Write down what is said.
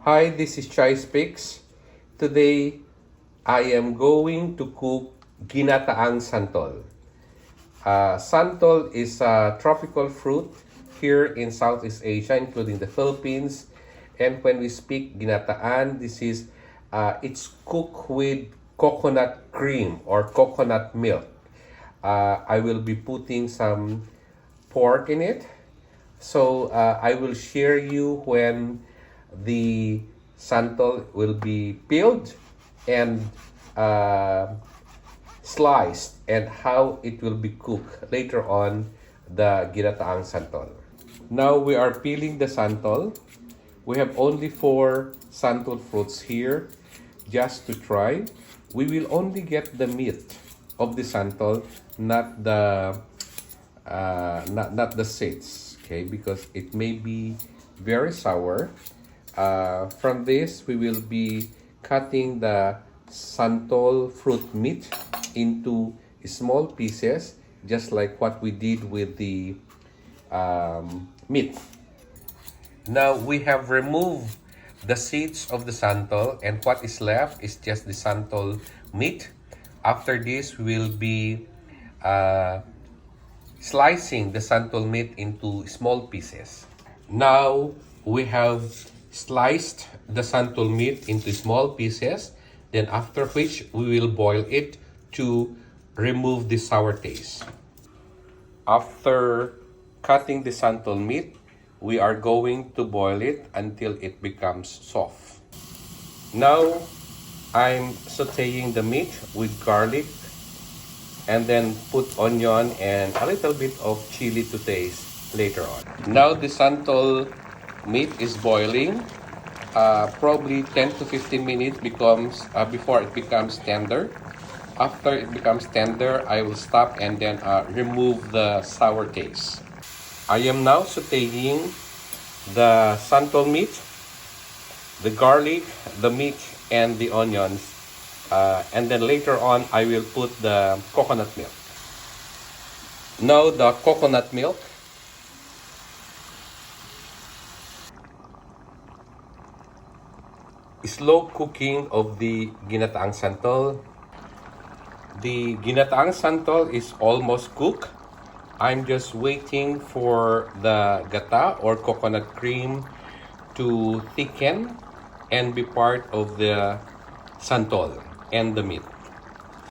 Hi, this is Chai Speaks. Today, I am going to cook ginataang santol. Santol is a tropical fruit here in Southeast Asia, including the Philippines. And when we speak ginataan, it's cooked with coconut cream or coconut milk. I will be putting some pork in it. So I will share you when the santol will be peeled and sliced and how it will be cooked later on the ginataang santol. Now we are peeling the santol. We have only 4 santol fruits here just to try. We will only get the meat of the santol, not the seeds, okay? Because it may be very sour. From this, we will be cutting the santol fruit meat into small pieces, just like what we did with the meat. Now we have removed the seeds of the santol, and what is left is just the santol meat. After this, we will be slicing the santol meat into small pieces. Now we have sliced the santol meat into small pieces, then after which we will boil it to remove the sour taste. After cutting the santol meat, we are going to boil it until it becomes soft. Now I'm sautéing the meat with garlic and then put onion and a little bit of chili to taste later on. Now the santol meat is boiling. Probably 10 to 15 minutes before it becomes tender. After it becomes tender, I will stop and then remove the sour taste. I am now sautéing the santol meat, the garlic, the meat, and the onions. And then later on, I will put the coconut milk. Now the coconut milk. Slow cooking of the ginataang santol. The ginataang santol is almost cooked. I'm just waiting for the gata or coconut cream to thicken and be part of the santol and the meat.